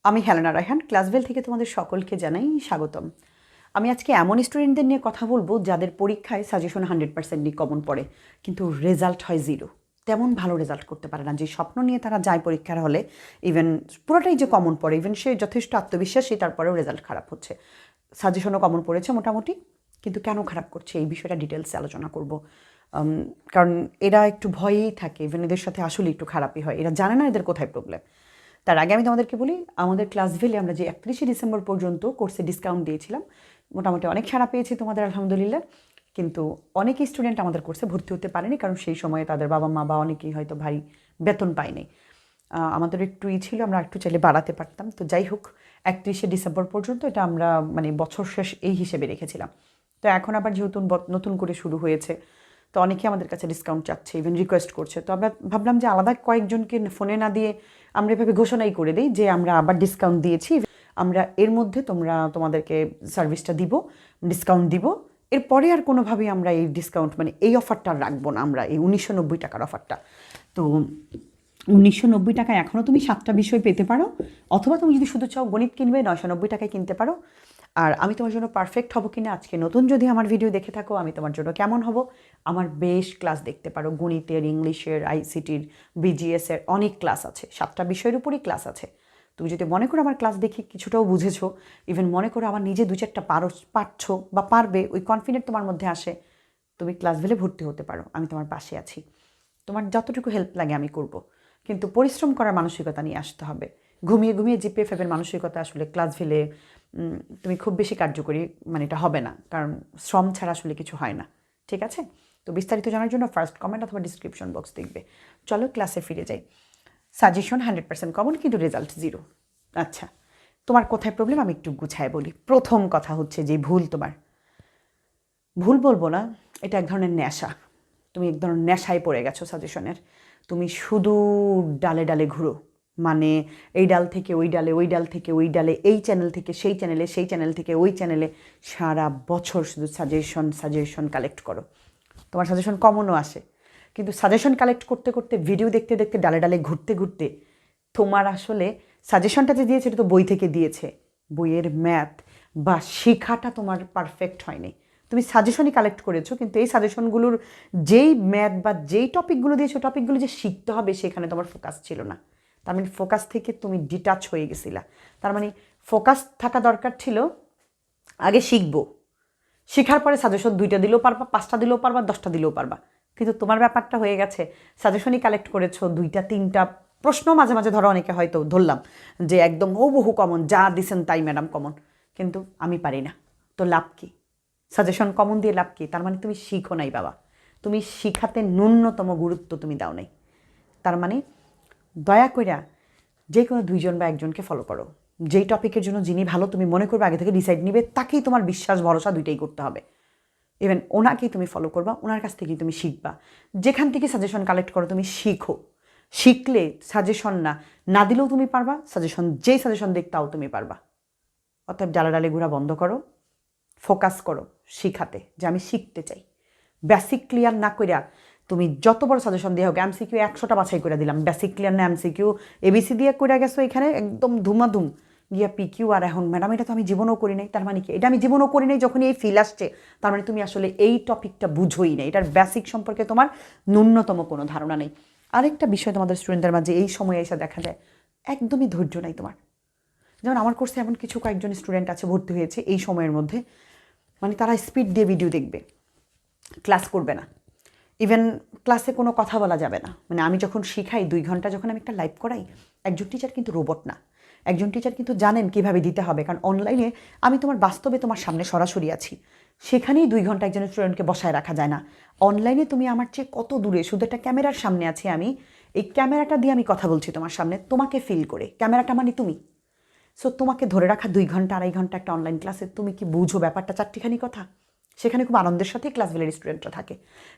আমি হেলেনা রায়হান ক্লাসভেল থেকে তোমাদের সকলকে জানাই স্বাগতম। আমি আজকে এমন স্টুডেন্টদের নিয়ে কথা বলবো যাদের পরীক্ষায় সাজেশন 100% কমন পড়ে কিন্তু রেজাল্ট হয় জিরো। তেমন ভালো রেজাল্ট করতে পারে না, যে স্বপ্ন নিয়ে তারা যায় পরীক্ষার হলে, ইভেন পুরোটাই যে কমন পড়ে, ইভেন সে যথেষ্ট আত্মবিশ্বাসী, তারপরেও রেজাল্ট খারাপ হচ্ছে। সাজেশনও কমন পড়েছে মোটামুটি, কিন্তু কেন খারাপ করছে এই বিষয়টা ডিটেলসে আলোচনা করব। কারণ এরা একটু ভয়েই থাকে, ইভেন এদের সাথে আসলে একটু খারাপই হয়, এরা জানে না এদের কোথায় প্রবলেম। তার আগে আমি তোমাদেরকে বলি, আমাদের ক্লাসভেলে আমরা যে 31শে ডিসেম্বর পর্যন্ত কোর্সে ডিসকাউন্ট দিয়েছিলাম, মোটামুটি অনেক সাড়া পেয়েছি তোমাদের আলহামদুলিল্লাহ। কিন্তু অনেকেই স্টুডেন্ট আমাদের কোর্সে ভর্তি হতে পারেনি, কারণ সেই সময়ে তাদের বাবা মা বা অনেকেই হয়তো ভারী বেতন পায়নি। আমাদের একটু ছিল, আমরা একটু চাইলে বাড়াতে পারতাম। তো যাই হোক, 31শে ডিসেম্বর পর্যন্ত এটা আমরা বছর শেষ এই হিসেবে রেখেছিলাম। তো এখন আবার যেহেতু নতুন করে শুরু হয়েছে, তো অনেকেই আমাদের কাছে ডিসকাউন্ট চাচ্ছে, ইভেন রিকোয়েস্ট করছে। তো আমরা ভাবলাম যে আলাদা কয়েকজনকে ফোনে না দিয়ে আমরা এভাবে ঘোষণাই করে দিই যে আমরা আবার ডিসকাউন্ট দিয়েছি, আমরা এর মধ্যে তোমাদেরকে সার্ভিসটা দিব, ডিসকাউন্ট দিব। এরপরে আর কোনোভাবেই আমরা এই ডিসকাউন্ট এই অফারটা রাখবো না, আমরা এই 1990 টাকার অফারটা। তো 1990 টাকায় এখনও তুমি 7টা বিষয় পেতে পারো, অথবা তুমি যদি শুধু চাও গণিত কিনবে 990 টাকায় কিনতে পারো। আর আমি তোমার জন্য পারফেক্ট হব কিনা, আজকে নতুন যদি আমার ভিডিও দেখে থাকো, আমি তোমার জন্য কেমন হব, আমার বেশ ক্লাস দেখতে পারো। গণিতের, ইংলিশের, আইসিটির, বিজিএসের অনেক ক্লাস আছে, 7টা বিষয়ের উপরই ক্লাস আছে। তুমি যদি মনে করো আমার ক্লাস দেখে কিছুটাও বুঝেছো, ইভেন মনে করো আমার নিজে 2-4টা পারছো বা পারবে, ওই কনফিডেন্ট তোমার মধ্যে আসে, তুমি ক্লাসভেলে ভর্তি হতে পারো। আমি তোমার পাশে আছি, তোমার যতটুকু হেল্প লাগে আমি করব। কিন্তু পরিশ্রম করার মানসিকতা নিয়ে আসতে হবে। ঘুমিয়ে ঘুমিয়ে জিপিএ 5-এর মানসিকতা আসলে ক্লাসভেলে তুমি খুব বেশি কার্যকরী এটা হবে না, কারণ শ্রম ছাড়া আসলে কিছু হয় না। ঠিক আছে? তো বিস্তারিত জানার জন্য ফার্স্ট কমেন্ট অথবা ডিসক্রিপশন বক্স দেখবে। চলো ক্লাসে ফিরে যাই। সাজেশন 100% কমন, কিন্তু রেজাল্ট জিরো। আচ্ছা, তোমার কোথায় প্রবলেম আমি একটু গুছায় বলি। প্রথম কথা হচ্ছে যে ভুল, তোমার ভুল বলবো না, এটা এক ধরনের নেশা। তুমি এক ধরনের নেশায় পড়ে গেছো সাজেশনের। তুমি শুধু ডালে ডালে ঘুরো, এই ডাল থেকে ওই ডালে, ওই ডাল থেকে ওই ডালে, এই চ্যানেল থেকে সেই চ্যানেলে, সেই চ্যানেল থেকে ওই চ্যানেলে, সারা বছর শুধু সাজেশন সাজেশন কালেক্ট করো। তোমার সাজেশন কমনও আসে, কিন্তু সাজেশন কালেক্ট করতে করতে, ভিডিও দেখতে দেখতে, ডালে ডালে ঘুরতে ঘুরতে, তোমার আসলে সাজেশনটা যে দিয়েছে এটা তো বই থেকে দিয়েছে, বইয়ের ম্যাথ বা শেখাটা তোমার পারফেক্ট হয়নি। তুমি সাজেশনই কালেক্ট করেছো, কিন্তু এই সাজেশনগুলোর যেই ম্যাথ বা যেই টপিকগুলো দিয়েছো, টপিকগুলো যে শিখতে হবে সেখানে তোমার ফোকাস ছিল না। তার ফোকাস থেকে তুমি ডিটাচ হয়ে গেছিলা। তার ফোকাস থাকা দরকার ছিল, আগে শিখবো, শেখার পরে সাজেশন 2টা দিলেও পারবা, 5টা দিলেও পারবা, 10টা দিলেও পারবা। কিন্তু তোমার ব্যাপারটা হয়ে গেছে, সাজেশনই কালেক্ট করেছো 2টা 3টা প্রশ্ন, মাঝে মাঝে ধরো অনেকে হয়তো ধরলাম যে একদম হুবহু কমন, যা দিছেন তাই ম্যাডাম কমন, কিন্তু আমি পারি না। তো লাভ কি? সাজেশন কমন দিয়ে লাভ কি? তার তুমি শিখো নাই বাবা, তুমি শিখাতে ন্যূনতম গুরুত্ব তুমি দাও নাই। তার দয়া কইরা যে কোনো 2জন বা 1জনকে ফলো করো, যেই টপিকের জন্য যিনি ভালো তুমি মনে করবে, আগে থেকে ডিসাইড নিবে, তাকেই তোমার বিশ্বাস ভরসা 2টাই করতে হবে। ইভেন ওনাকেই তুমি ফলো করবা, ওনার কাছ থেকেই তুমি শিখবা। যেখান থেকে সাজেশন কালেক্ট করো তুমি শিখো। শিখলে সাজেশন না না দিলেও তুমি পারবা, যেই সাজেশন দেখ তাও তুমি পারবা। অতএব ডালে ডালে ঘোরা বন্ধ করো, ফোকাস করো শিখাতে, যে আমি শিখতে চাই। বেসিক ক্লিয়ার না কইরা তুমি যত বড় সাজেশন দিয়ে হোক, এমসিকিউ 100টা বাছাই করে দিলাম, বেসিক ক্লিয়ার না এমসিকিউ এবিসি দিয়ে কইরা গেছো এখানে একদম ধুমাধুম, গিয়া পিকিউ আর এখন ম্যাডাম এটা তো আমি জীবনও করি নাই। তার কি এটা আমি জীবনও করি নাই যখন এই ফিল আসছে, তার তুমি আসলে এই টপিকটা বুঝোই না, এটার বেসিক সম্পর্কে তোমার ন্যূনতম কোনো ধারণা নেই। আরেকটা বিষয় তোমাদের স্টুডেন্টদের মাঝে এই সময়ে এসে দেখা যায়, একদমই ধৈর্য নাই তোমার। যেমন আমার কোর্সে এমন কিছু কয়েকজন স্টুডেন্ট আছে ভর্তি হয়েছে এই সময়ের মধ্যে, তারা স্পিড দিয়ে ভিডিও দেখবে, ক্লাস করবে না। ইভেন ক্লাসে কোনো কথা বলা যাবে না। আমি যখন শিখাই 2 ঘন্টা, যখন আমি একটা লাইভ করাই, একজন টিচার কিন্তু রোবট না। একজন টিচার কিন্তু জানেন কিভাবে দিতে হবে, কারণ অনলাইনে আমি তোমার বাস্তবে তোমার সামনে সরাসরি আছি, সেখানেই 2 ঘন্টা একজন স্টুডেন্টকে বসায় রাখা যায় না। অনলাইনে তুমি আমার চেয়ে কত দূরে, শুধু একটা ক্যামেরার সামনে আছি আমি, এই ক্যামেরাটা দিয়ে আমি কথা বলছি তোমার সামনে, তোমাকে ফিল করে, ক্যামেরাটা তুমি। সো তোমাকে ধরে রাখা 2 ঘন্টা 2.5 ঘন্টা একটা অনলাইন ক্লাসে, তুমি কি বুঝো ব্যাপারটা? চারটিখানি কথা। সেখানে খুব আনন্দের সাথেই ক্লাসভেলের স্টুডেন্টরা থাকে,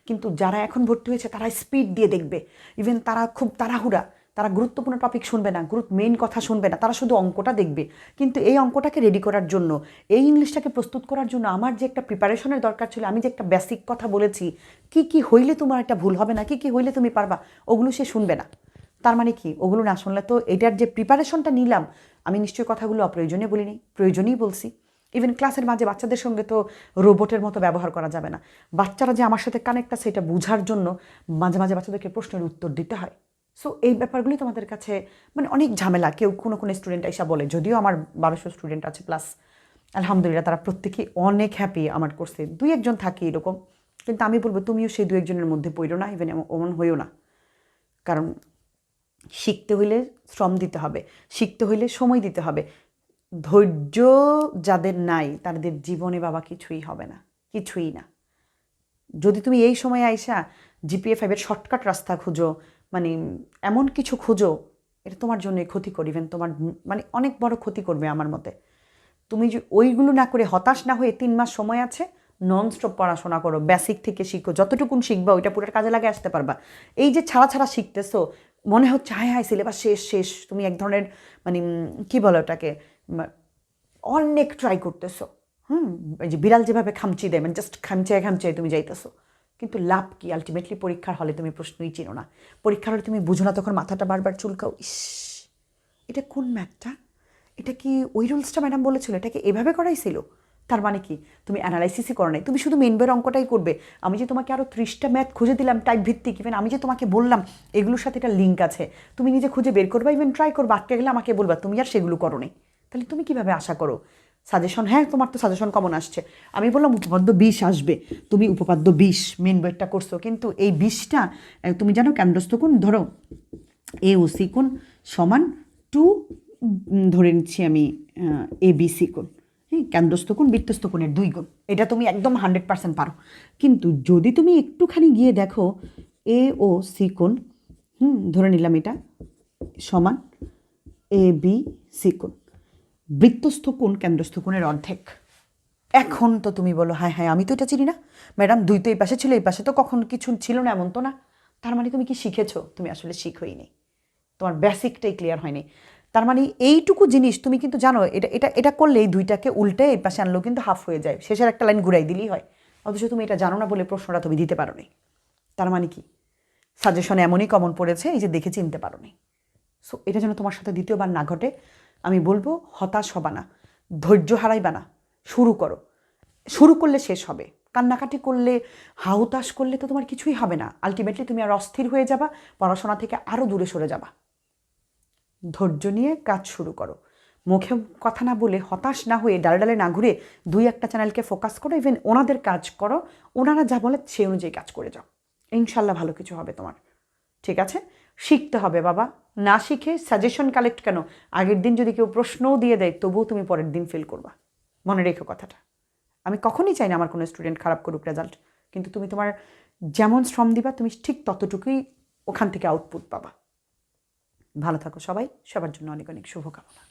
কিন্তু যারা এখন ভর্তি হয়েছে তারা স্পিড দিয়ে দেখবে। ইভেন তারা খুব তাড়াহুড়া, তারা গুরুত্বপূর্ণ টপিক শুনবে না, মেইন কথা শুনবে না, তারা শুধু অঙ্কটা দেখবে। কিন্তু এই অঙ্কটাকে রেডি করার জন্য, এই ইংলিশটাকে প্রস্তুত করার জন্য আমার যে একটা প্রিপারেশনের দরকার ছিল, আমি যে একটা বেসিক কথা বলেছি, কি কি হইলে তোমার একটা ভুল হবে না, কি কি হইলে তুমি পারবা, ওগুলো সে শুনবে না। তার মানে কি ওগুলো না শুনলে তো এটার যে প্রিপারেশনটা নিলাম আমি নিশ্চয়ই কথাগুলো অপ্রয়োজনীয় বলিনি, প্রয়োজনীয় বলছি। ইভেন ক্লাসের মাঝে বাচ্চাদের সঙ্গে তো রোবটের মতো ব্যবহার করা যাবে না। বাচ্চারা যে আমার সাথে কানেক্ট আছে এটা বোঝার জন্য মাঝে মাঝে বাচ্চাদেরকে প্রশ্নের উত্তর দিতে হয়। সো এই ব্যাপারগুলি তোমাদের কাছে মানে অনেক ঝামেলা। কেউ কোনো কোনো স্টুডেন্ট এসে বলে, যদিও আমার 1200 স্টুডেন্ট আছে প্লাস, আলহামদুলিল্লাহ তারা প্রত্যেকেই অনেক হ্যাপি আমার কোর্সে। দুই একজন থাকি এরকম, কিন্তু আমি বলবো তুমিও সেই দু একজনের মধ্যে পড়ো না, ইভেন এমন হইও না। কারণ শিখতে হইলে শ্রম দিতে হবে, শিখতে হইলে সময় দিতে হবে। ধৈর্য যাদের নাই তাদের জীবনে বাবা কিছুই হবে না, কিছুই না। যদি তুমি এই সময় আইসা জিপিএ 5-এর শর্টকাট রাস্তা খুঁজো, মানে এমন কিছু খুঁজো, এটা তোমার জন্য ক্ষতিকর, ইভেন তোমার মানে অনেক বড় ক্ষতি করবে আমার মতে। তুমি যে ওইগুলো না করে হতাশ না হয়ে 3 মাস সময় আছে, নন স্টপ পড়াশোনা করো, বেসিক থেকে শিখো, যতটুকুন শিখবা ওইটা পুরো কাজে লাগে আসতে পারবা। এই যে ছাড়া ছাড়া শিখতেছো, মনে হচ্ছে হায় হায় সিলেবাস শেষ শেষ, তুমি এক ধরনের মানে কী বলো ওটাকে, অনেক ট্রাই করতেছো। এই যে বিড়াল যেভাবে খামচি দেয়, মানে জাস্ট খামচায় খামচায় তুমি যাইতেছো, কিন্তু লাভ কি? আলটিমেটলি পরীক্ষার হলে তুমি প্রশ্নই চিনো না, পরীক্ষার হলে তুমি বুঝো না, তখন মাথাটা বারবার চুলকাও, ইস এটা কোন ম্যাথটা, এটা কি ওই রুলসটা ম্যাডাম বলেছিল, এটাকে এভাবে করাইছিল। তার মানে কি তুমি অ্যানালাইসিসই করো নাই, তুমি শুধু মেন বইয়ের অঙ্কটাই করবে। আমি যে তোমাকে আরও 30টা ম্যাথ খুঁজে দিলাম টাইপ ভিত্তিক, ইভেন আমি যে তোমাকে বললাম এগুলোর সাথে একটা লিঙ্ক আছে, তুমি নিজে খুঁজে বের করবা, ইভেন ট্রাই করবা, আটকে গেলে আমাকে বলবা, তুমি আর সেগুলো করো নি। তাহলে তুমি কীভাবে আশা করো সাজেশন? হ্যাঁ তোমার তো সাজেশন কমন আসছে, আমি বললাম উপপাদ্য 20 আসবে, তুমি উপপাদ্য 20 মেন বইটা করছো, কিন্তু এই 20টা তুমি জানো কেন্দ্রস্থ কোণ, ধরো এ ও সি কোণ সমান 2 ধরে নিচ্ছি আমি এ বি সি কোণ, হ্যাঁ কেন্দ্রস্থ কোণ বৃত্তস্থ কোণের 2 গুণ, এটা তুমি একদম 100% পারো। কিন্তু যদি তুমি একটুখানি গিয়ে দেখো এ ও সি কোণ, ধরে নিলাম এটা সমান এ বি সি কোণ, বৃত্তস্থ কোণ কেন্দ্রস্থ কোণের অর্ধেক। এখন তো তুমি বলো হায় হায় আমি তো এটা চিনি না ম্যাডাম, 2 তো এই পাশে ছিল, এই পাশে তো কখন কিছু ছিল না, এমন তো না। তার মানে তুমি কি শিখেছো? তুমি আসলে শিখোই নি, তোমার বেসিকটাই ক্লিয়ার হয়নি। তার মানে এইটুকু জিনিস তুমি কিন্তু জানো, এটা এটা এটা করলে এই 2টাকে উল্টে এই পাশে আনলেও কিন্তু হাফ হয়ে যায়, শেষের একটা লাইন ঘুরাই দিলেই হয়। অথচ তুমি এটা জানো না বলে প্রশ্নটা তুমি দিতে পারো নি। তার মানে কি সাজেশন এমনই কমন পড়েছে, এই যে দেখে চিনতে পারো নি। সো এটা যেন তোমার সাথে দ্বিতীয়বার না ঘটে। আমি বলবো হতাশ হবা না, ধৈর্য হারাইবা না, শুরু করো। শুরু করলে শেষ হবে, কান্নাকাটি করলে হাহুতাশ করলে তো তোমার কিছুই হবে না। আলটিমেটলি তুমি আর অস্থির হয়ে যাবা, পড়াশোনা থেকে আরও দূরে সরে যাবা। ধৈর্য নিয়ে কাজ শুরু করো, মুখে কথা না বলে, হতাশ না হয়ে, ডালে ডালে না ঘুরে 2-1টা চ্যানেলকে ফোকাস করো, ইভেন ওনাদের কাজ করো, ওনারা যা বলে সেই অনুযায়ী কাজ করে যাও, ইনশাল্লাহ ভালো কিছু হবে তোমার। ঠিক আছে? শিখতে হবে বাবা, না শিখে সাজেশন কালেক্ট কেন? আগের দিন যদি কেউ প্রশ্নও দিয়ে দেয় তবুও তুমি পরের দিন ফেল করবা, মনে রেখো কথাটা। আমি কখনই চাই না আমার কোনো স্টুডেন্ট খারাপ করুক রেজাল্ট, কিন্তু তুমি তোমার যেমন শ্রম দিবা তুমি ঠিক ততটুকুই ওখান থেকে আউটপুট পাবা। ভালো থাকো সবাই, সবার জন্য অনেক অনেক শুভকামনা।